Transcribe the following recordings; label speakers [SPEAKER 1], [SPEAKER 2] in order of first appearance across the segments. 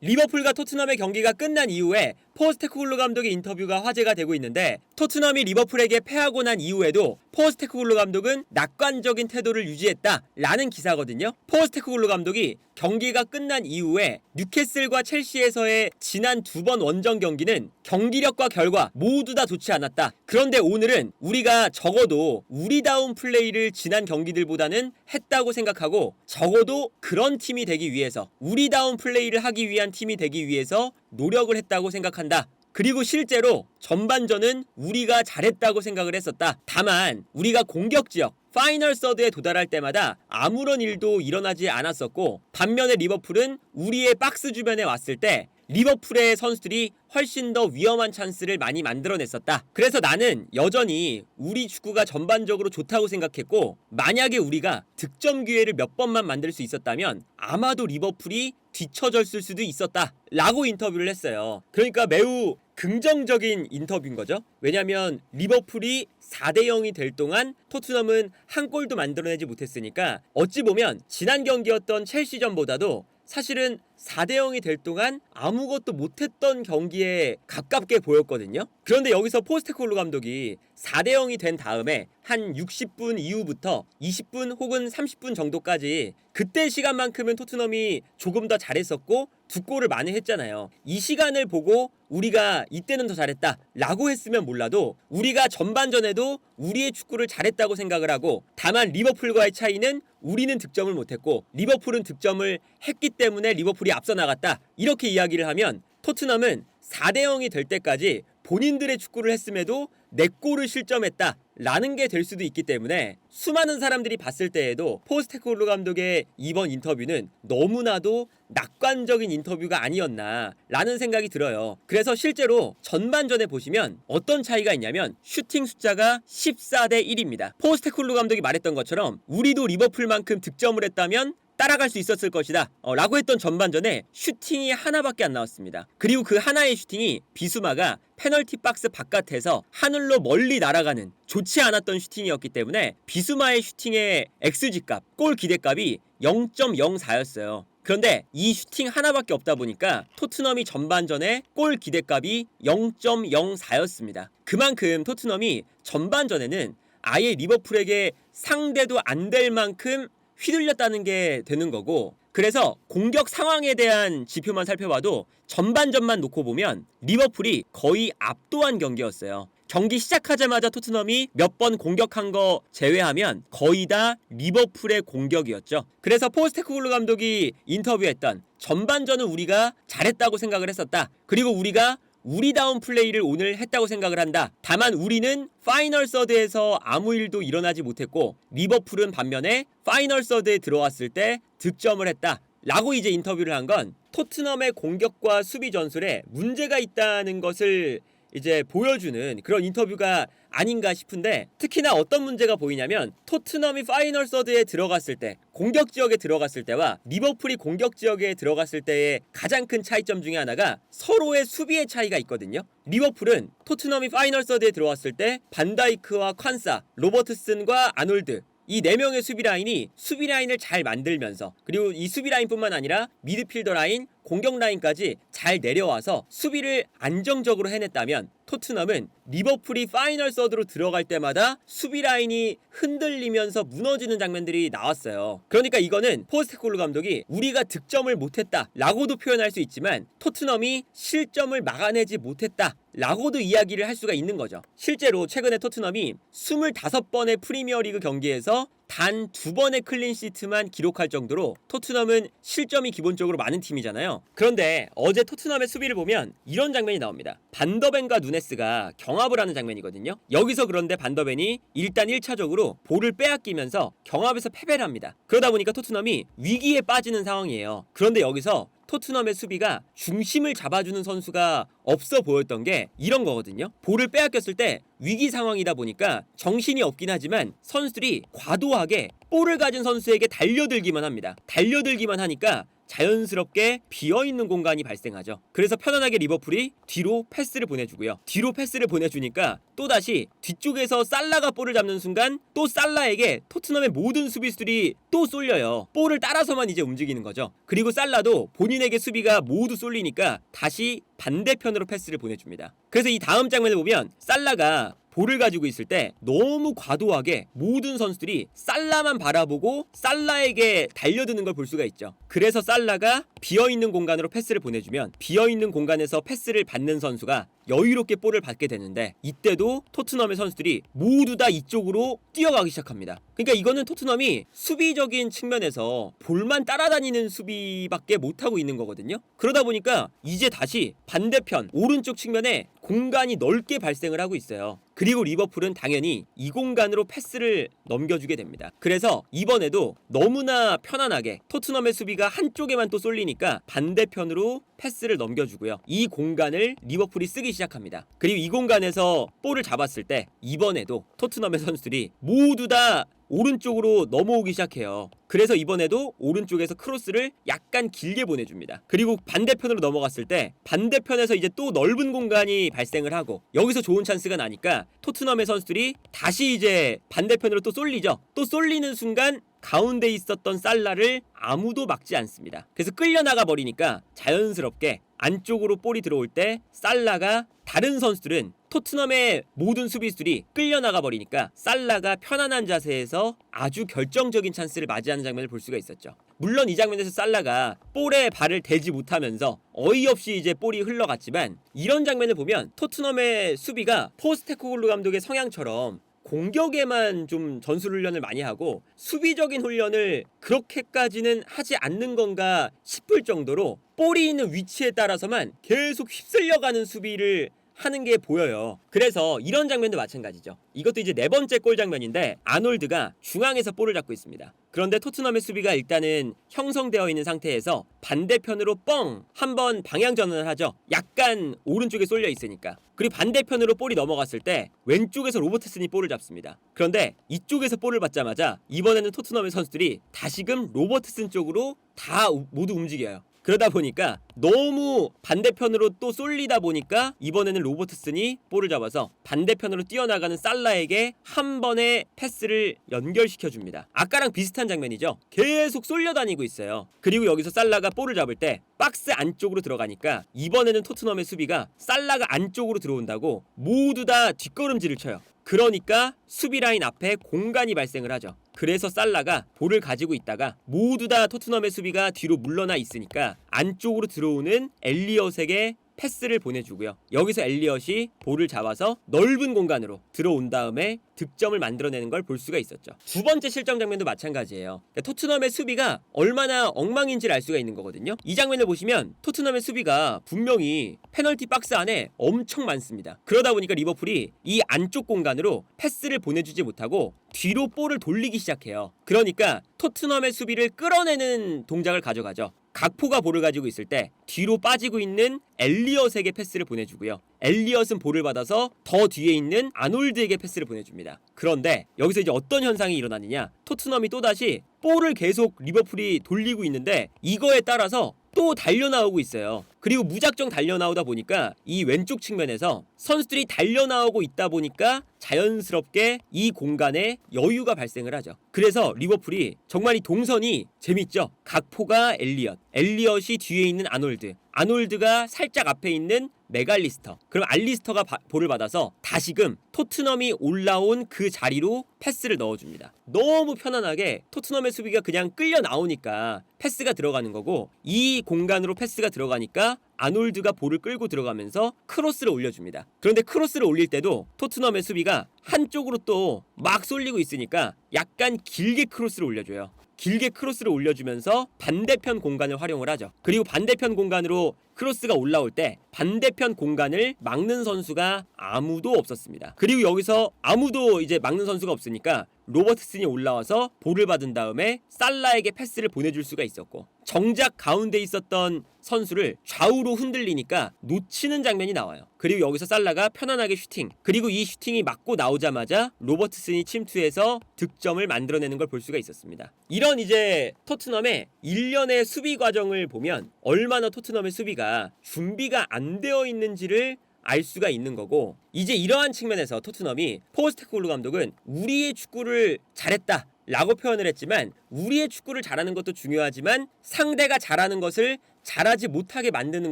[SPEAKER 1] 리버풀과 토트넘의 경기가 끝난 이후에 포스테코글루 감독의 인터뷰가 화제가 되고 있는데, 토트넘이 리버풀에게 패하고 난 이후에도 포스테코글루 감독은 낙관적인 태도를 유지했다라는 기사거든요. 포스테코글루 감독이 경기가 끝난 이후에 뉴캐슬과 첼시에서의 지난 두 번 원정 경기는 경기력과 결과 모두 다 좋지 않았다. 그런데 오늘은 우리가 적어도 우리다운 플레이를 지난 경기들보다는 했다고 생각하고, 적어도 그런 팀이 되기 위해서, 우리다운 플레이를 하기 위한 팀이 되기 위해서 노력을 했다고 생각한다. 그리고 실제로 전반전은 우리가 잘했다고 생각을 했었다. 다만 우리가 공격 지역 파이널 서드에 도달할 때마다 아무런 일도 일어나지 않았었고, 반면에 리버풀은 우리의 박스 주변에 왔을 때 리버풀의 선수들이 훨씬 더 위험한 찬스를 많이 만들어냈었다. 그래서 나는 여전히 우리 축구가 전반적으로 좋다고 생각했고, 만약에 우리가 득점 기회를 몇 번만 만들 수 있었다면 아마도 리버풀이 뒤처졌을 수도 있었다 라고 인터뷰를 했어요. 그러니까 매우 긍정적인 인터뷰인 거죠. 왜냐면 리버풀이 4대0이 될 동안 토트넘은 한 골도 만들어내지 못했으니까, 어찌 보면 지난 경기였던 첼시전보다도 사실은 4대0이 될 동안 아무것도 못했던 경기에 가깝게 보였거든요. 그런데 여기서 포스테코글루 감독이 4대0이 된 다음에 한 60분 이후부터 20분 혹은 30분 정도까지, 그때 시간만큼은 토트넘이 조금 더 잘했었고 두 골을 만회했잖아요. 이 시간을 보고 우리가 이때는 더 잘했다 라고 했으면 몰라도, 우리가 전반전에도 우리의 축구를 잘했다고 생각을 하고, 다만 리버풀과의 차이는 우리는 득점을 못했고 리버풀은 득점을 했기 때문에 리버풀이 앞서 나갔다, 이렇게 이야기를 하면 토트넘은 4대0이 될 때까지 본인들의 축구를 했음에도 4골을 실점했다 라는 게 될 수도 있기 때문에, 수많은 사람들이 봤을 때에도 포스테코글루 감독의 이번 인터뷰는 너무나도 낙관적인 인터뷰가 아니었나 라는 생각이 들어요. 그래서 실제로 전반전에 보시면 어떤 차이가 있냐면 슈팅 숫자가 14대 1입니다. 포스테코글루 감독이 말했던 것처럼 우리도 리버풀만큼 득점을 했다면 따라갈 수 있었을 것이다 라고 했던 전반전에 슈팅이 하나밖에 안 나왔습니다. 그리고 그 하나의 슈팅이 비수마가 페널티 박스 바깥에서 하늘로 멀리 날아가는 좋지 않았던 슈팅이었기 때문에 비수마의 슈팅의 XG값, 골 기대값이 0.04였어요. 그런데 이 슈팅 하나밖에 없다 보니까 토트넘이 전반전에 골 기대값이 0.04였습니다. 그만큼 토트넘이 전반전에는 아예 리버풀에게 상대도 안 될 만큼 휘둘렸다는 게 되는 거고, 그래서 공격 상황에 대한 지표만 살펴봐도 전반전만 놓고 보면 리버풀이 거의 압도한 경기였어요. 경기 시작하자마자 토트넘이 몇 번 공격한 거 제외하면 거의 다 리버풀의 공격이었죠. 그래서 포스테코글루 감독이 인터뷰했던 전반전은 우리가 잘했다고 생각을 했었다. 그리고 우리가 우리다운 플레이를 오늘 했다고 생각을 한다. 다만 우리는 파이널 서드에서 아무 일도 일어나지 못했고, 리버풀은 반면에 파이널 서드에 들어왔을 때 득점을 했다 라고 이제 인터뷰를 한 건, 토트넘의 공격과 수비 전술에 문제가 있다는 것을 이제 보여주는 그런 인터뷰가 아닌가 싶은데, 특히나 어떤 문제가 보이냐면 토트넘이 파이널 서드에 들어갔을 때, 공격 지역에 들어갔을 때와 리버풀이 공격 지역에 들어갔을 때의 가장 큰 차이점 중에 하나가 서로의 수비의 차이가 있거든요. 리버풀은 토트넘이 파이널 서드에 들어왔을 때 반다이크와 콴사, 로버트슨과 아놀드, 이 4명의 수비라인이 수비라인을 잘 만들면서, 그리고 이 수비라인뿐만 아니라 미드필더 라인, 공격 라인까지 잘 내려와서 수비를 안정적으로 해냈다면, 토트넘은 리버풀이 파이널 서드로 들어갈 때마다 수비 라인이 흔들리면서 무너지는 장면들이 나왔어요. 그러니까 이거는 포스테코글루 감독이 우리가 득점을 못했다 라고도 표현할 수 있지만, 토트넘이 실점을 막아내지 못했다 라고도 이야기를 할 수가 있는 거죠. 실제로 최근에 토트넘이 25번의 프리미어리그 경기에서 단 2번의 클린시트만 기록할 정도로 토트넘은 실점이 기본적으로 많은 팀이잖아요. 그런데 어제 토트넘의 수비를 보면 이런 장면이 나옵니다. 반더벤과 누네스가 경합을 하는 장면이거든요. 여기서 그런데 반더벤이 일단 1차적으로 볼을 빼앗기면서 경합에서 패배를 합니다. 그러다 보니까 토트넘이 위기에 빠지는 상황이에요. 그런데 여기서 토트넘의 수비가 중심을 잡아주는 선수가 없어 보였던 게 이런 거거든요. 볼을 빼앗겼을 때 위기 상황이다 보니까 정신이 없긴 하지만 선수들이 과도하게 볼을 가진 선수에게 달려들기만 합니다. 달려들기만 하니까 자연스럽게 비어있는 공간이 발생하죠. 그래서 편안하게 리버풀이 뒤로 패스를 보내주고요. 뒤로 패스를 보내주니까 또다시 뒤쪽에서 살라가 볼을 잡는 순간 또 살라에게 토트넘의 모든 수비수들이 또 쏠려요. 볼을 따라서만 이제 움직이는 거죠. 그리고 살라도 본인에게 수비가 모두 쏠리니까 다시 반대편으로 패스를 보내줍니다. 그래서 이 다음 장면을 보면 살라가 볼을 가지고 있을 때 너무 과도하게 모든 선수들이 살라만 바라보고 살라에게 달려드는 걸 볼 수가 있죠. 그래서 살라가 비어있는 공간으로 패스를 보내주면 비어있는 공간에서 패스를 받는 선수가 여유롭게 볼을 받게 되는데, 이때도 토트넘의 선수들이 모두 다 이쪽으로 뛰어가기 시작합니다. 그러니까 이거는 토트넘이 수비적인 측면에서 볼만 따라다니는 수비밖에 못하고 있는 거거든요. 그러다 보니까 이제 다시 반대편 오른쪽 측면에 공간이 넓게 발생을 하고 있어요. 그리고 리버풀은 당연히 이 공간으로 패스를 넘겨주게 됩니다. 그래서 이번에도 너무나 편안하게 토트넘의 수비가 한쪽에만 또 쏠리니까 반대편으로 패스를 넘겨주고요. 이 공간을 리버풀이 쓰기 시작합니다. 그리고 이 공간에서 볼을 잡았을 때 이번에도 토트넘의 선수들이 모두 다 오른쪽으로 넘어오기 시작해요. 그래서 이번에도 오른쪽에서 크로스를 약간 길게 보내줍니다. 그리고 반대편으로 넘어갔을 때 반대편에서 이제 또 넓은 공간이 발생을 하고, 여기서 좋은 찬스가 나니까 토트넘의 선수들이 다시 이제 반대편으로 또 쏠리죠. 또 쏠리는 순간 가운데 있었던 살라를 아무도 막지 않습니다. 그래서 끌려나가 버리니까 자연스럽게 안쪽으로 볼이 들어올 때 살라가, 다른 선수들은 토트넘의 모든 수비수들이 끌려나가 버리니까 살라가 편안한 자세에서 아주 결정적인 찬스를 맞이하는 장면을 볼 수가 있었죠. 물론 이 장면에서 살라가 볼에 발을 대지 못하면서 어이없이 이제 볼이 흘러갔지만, 이런 장면을 보면 토트넘의 수비가 포스테코글루 감독의 성향처럼 공격에만 좀 전술훈련을 많이 하고 수비적인 훈련을 그렇게까지는 하지 않는 건가 싶을 정도로 볼이 있는 위치에 따라서만 계속 휩쓸려가는 수비를 하는 게 보여요. 그래서 이런 장면도 마찬가지죠. 이것도 이제 네 번째 골 장면인데 아놀드가 중앙에서 볼을 잡고 있습니다. 그런데 토트넘의 수비가 일단은 형성되어 있는 상태에서 반대편으로 뻥 한번 방향 전환을 하죠. 약간 오른쪽에 쏠려 있으니까. 그리고 반대편으로 볼이 넘어갔을 때 왼쪽에서 로버트슨이 볼을 잡습니다. 그런데 이쪽에서 볼을 받자마자 이번에는 토트넘의 선수들이 다시금 로버트슨 쪽으로 다 모두 움직여요. 그러다 보니까 너무 반대편으로 또 쏠리다 보니까 이번에는 로버트슨이 볼을 잡아서 반대편으로 뛰어나가는 살라에게 한 번의 패스를 연결시켜줍니다. 아까랑 비슷한 장면이죠. 계속 쏠려다니고 있어요. 그리고 여기서 살라가 볼을 잡을 때 박스 안쪽으로 들어가니까 이번에는 토트넘의 수비가 살라가 안쪽으로 들어온다고 모두 다 뒷걸음질을 쳐요. 그러니까 수비 라인 앞에 공간이 발생을 하죠. 그래서 살라가 볼을 가지고 있다가 모두 다 토트넘의 수비가 뒤로 물러나 있으니까 안쪽으로 들어오는 엘리엇에게 패스를 보내주고요. 여기서 엘리엇이 볼을 잡아서 넓은 공간으로 들어온 다음에 득점을 만들어내는 걸 볼 수가 있었죠. 두 번째 실점 장면도 마찬가지예요. 토트넘의 수비가 얼마나 엉망인지를 알 수가 있는 거거든요. 이 장면을 보시면 토트넘의 수비가 분명히 페널티 박스 안에 엄청 많습니다. 그러다 보니까 리버풀이 이 안쪽 공간으로 패스를 보내주지 못하고 뒤로 볼을 돌리기 시작해요. 그러니까 토트넘의 수비를 끌어내는 동작을 가져가죠. 각포가 볼을 가지고 있을 때 뒤로 빠지고 있는 엘리엇에게 패스를 보내주고요. 엘리엇은 볼을 받아서 더 뒤에 있는 아놀드에게 패스를 보내줍니다. 그런데 여기서 이제 어떤 현상이 일어나느냐, 토트넘이 또다시 볼을 계속 리버풀이 돌리고 있는데 이거에 따라서 또 달려나오고 있어요. 그리고 무작정 달려나오다 보니까 이 왼쪽 측면에서 선수들이 달려나오고 있다 보니까 자연스럽게 이 공간에 여유가 발생을 하죠. 그래서 리버풀이 정말 이 동선이 재밌죠. 각포가 엘리엇, 엘리엇이 뒤에 있는 아놀드, 아놀드가 살짝 앞에 있는 메갈리스터, 그럼 알리스터가 볼을 받아서 다시금 토트넘이 올라온 그 자리로 패스를 넣어줍니다. 너무 편안하게 토트넘의 수비가 그냥 끌려 나오니까 패스가 들어가는 거고, 이 공간으로 패스가 들어가니까 아놀드가 볼을 끌고 들어가면서 크로스를 올려줍니다. 그런데 크로스를 올릴 때도 토트넘의 수비가 한쪽으로 또 막 쏠리고 있으니까 약간 길게 크로스를 올려줘요. 길게 크로스를 올려주면서 반대편 공간을 활용을 하죠. 그리고 반대편 공간으로 크로스가 올라올 때 반대편 공간을 막는 선수가 아무도 없었습니다. 그리고 여기서 아무도 이제 막는 선수가 없으니까 로버트슨이 올라와서 볼을 받은 다음에 살라에게 패스를 보내줄 수가 있었고, 정작 가운데 있었던 선수를 좌우로 흔들리니까 놓치는 장면이 나와요. 그리고 여기서 살라가 편안하게 슈팅, 그리고 이 슈팅이 맞고 나오자마자 로버트슨이 침투해서 득점을 만들어내는 걸 볼 수가 있었습니다. 이런 이제 토트넘의 일련의 수비 과정을 보면 얼마나 토트넘의 수비가 준비가 안 되어 있는지를 알 수가 있는 거고, 이제 이러한 측면에서 토트넘이 포스테코글루 감독은 우리의 축구를 잘했다 라고 표현을 했지만, 우리의 축구를 잘하는 것도 중요하지만 상대가 잘하는 것을 잘하지 못하게 만드는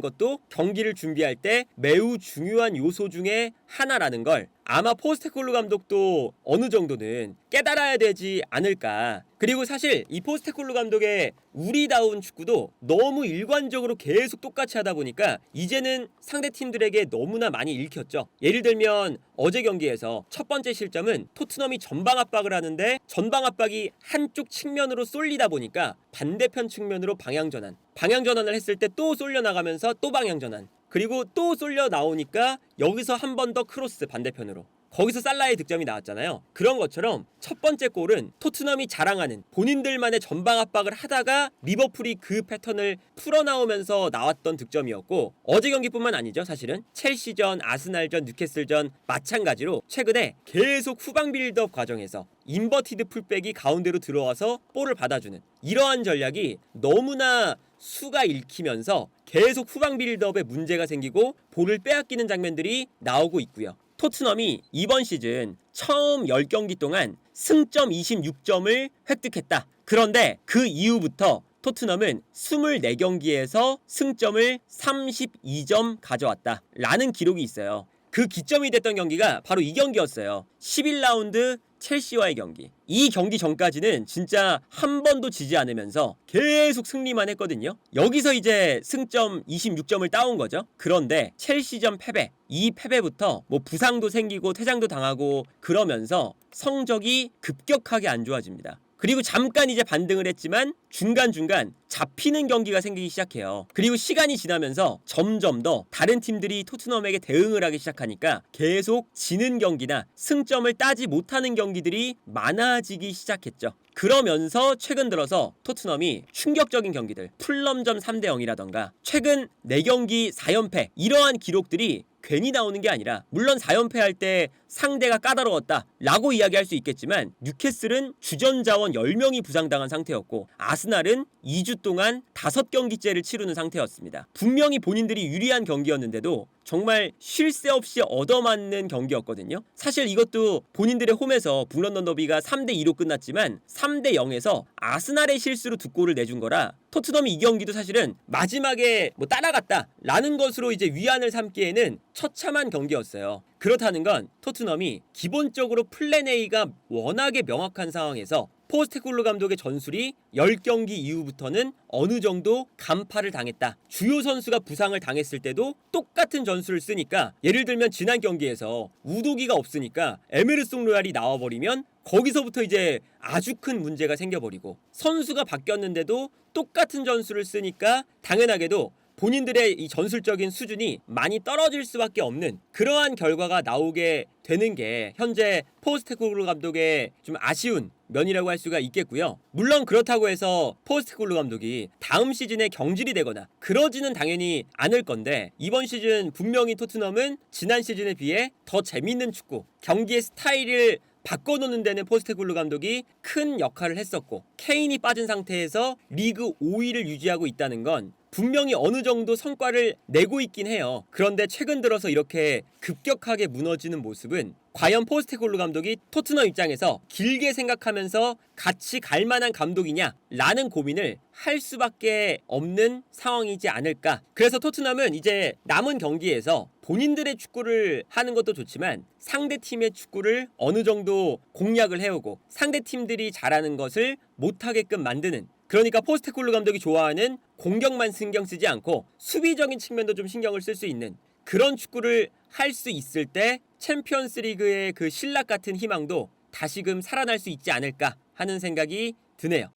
[SPEAKER 1] 것도 경기를 준비할 때 매우 중요한 요소 중에 하나라는 걸 아마 포스테코글루 감독도 어느 정도는 깨달아야 되지 않을까. 그리고 사실 이 포스테코글루 감독의 우리다운 축구도 너무 일관적으로 계속 똑같이 하다 보니까 이제는 상대 팀들에게 너무나 많이 읽혔죠. 예를 들면 어제 경기에서 첫 번째 실점은 토트넘이 전방 압박을 하는데 전방 압박이 한쪽 측면으로 쏠리다 보니까 반대편 측면으로 방향전환을 했을 때 또 쏠려 나가면서 또 방향전환, 그리고 또 쏠려 나오니까 여기서 한 번 더 크로스 반대편으로, 거기서 살라의 득점이 나왔잖아요. 그런 것처럼 첫 번째 골은 토트넘이 자랑하는 본인들만의 전방 압박을 하다가 리버풀이 그 패턴을 풀어나오면서 나왔던 득점이었고, 어제 경기뿐만 아니죠. 사실은 첼시전, 아스날전, 뉴캐슬전 마찬가지로 최근에 계속 후방 빌드업 과정에서 인버티드 풀백이 가운데로 들어와서 볼을 받아주는 이러한 전략이 너무나 수가 읽히면서 계속 후방 빌드업에 문제가 생기고 볼을 빼앗기는 장면들이 나오고 있고요. 토트넘이 이번 시즌 처음 10경기 동안 승점 26점을 획득했다. 그런데 그 이후부터 토트넘은 24경기에서 승점을 32점 가져왔다 라는 기록이 있어요. 그 기점이 됐던 경기가 바로 이 경기였어요. 11라운드 첼시와의 경기. 이 경기 전까지는 진짜 한 번도 지지 않으면서 계속 승리만 했거든요. 여기서 이제 승점 26점을 따온 거죠. 그런데 첼시전 패배, 이 패배부터 뭐 부상도 생기고 퇴장도 당하고 그러면서 성적이 급격하게 안 좋아집니다. 그리고 잠깐 이제 반등을 했지만 중간중간 잡히는 경기가 생기기 시작해요. 그리고 시간이 지나면서 점점 더 다른 팀들이 토트넘에게 대응을 하기 시작하니까 계속 지는 경기나 승점을 따지 못하는 경기들이 많아지기 시작했죠. 그러면서 최근 들어서 토트넘이 충격적인 경기들, 풀럼전 3대0이라던가 최근 4경기 4연패, 이러한 기록들이 괜히 나오는 게 아니라, 물론 4연패할 때 상대가 까다로웠다 라고 이야기할 수 있겠지만, 뉴캐슬은 주전 자원 10명이 부상당한 상태였고 아스날은 2주 동안 5경기째를 치르는 상태였습니다. 분명히 본인들이 유리한 경기였는데도 정말 쉴 새 없이 얻어맞는 경기였거든요. 사실 이것도 본인들의 홈에서 북런던 더비가 3대2로 끝났지만 3대0에서 아스날의 실수로 2골을 내준 거라, 토트넘이 이 경기도 사실은 마지막에 뭐 따라갔다 라는 것으로 이제 위안을 삼기에는 처참한 경기였어요. 그렇다는 건 토트넘이 기본적으로 플랜 A가 워낙에 명확한 상황에서 포스테코글루 감독의 전술이 10경기 이후부터는 어느 정도 간파를 당했다. 주요 선수가 부상을 당했을 때도 똑같은 전술을 쓰니까, 예를 들면 지난 경기에서 우도기가 없으니까 에메르송 로얄이 나와버리면 거기서부터 이제 아주 큰 문제가 생겨버리고, 선수가 바뀌었는데도 똑같은 전술을 쓰니까 당연하게도 본인들의 이 전술적인 수준이 많이 떨어질 수밖에 없는 그러한 결과가 나오게 되는 게 현재 포스테코글루 감독의 좀 아쉬운 면이라고 할 수가 있겠고요. 물론 그렇다고 해서 포스테코글루 감독이 다음 시즌에 경질이 되거나 그러지는 당연히 않을 건데, 이번 시즌 분명히 토트넘은 지난 시즌에 비해 더 재밌는 축구, 경기의 스타일을 바꿔놓는 데는 포스테코글루 감독이 큰 역할을 했었고, 케인이 빠진 상태에서 리그 5위를 유지하고 있다는 건 분명히 어느 정도 성과를 내고 있긴 해요. 그런데 최근 들어서 이렇게 급격하게 무너지는 모습은 과연 포스테코글루 감독이 토트넘 입장에서 길게 생각하면서 같이 갈 만한 감독이냐 라는 고민을 할 수밖에 없는 상황이지 않을까. 그래서 토트넘은 이제 남은 경기에서 본인들의 축구를 하는 것도 좋지만 상대팀의 축구를 어느 정도 공략을 해오고 상대팀들이 잘하는 것을 못하게끔 만드는, 그러니까 포스테코글루 감독이 좋아하는 공격만 신경 쓰지 않고 수비적인 측면도 좀 신경을 쓸 수 있는 그런 축구를 할 수 있을 때 챔피언스 리그의 그 신락 같은 희망도 다시금 살아날 수 있지 않을까 하는 생각이 드네요.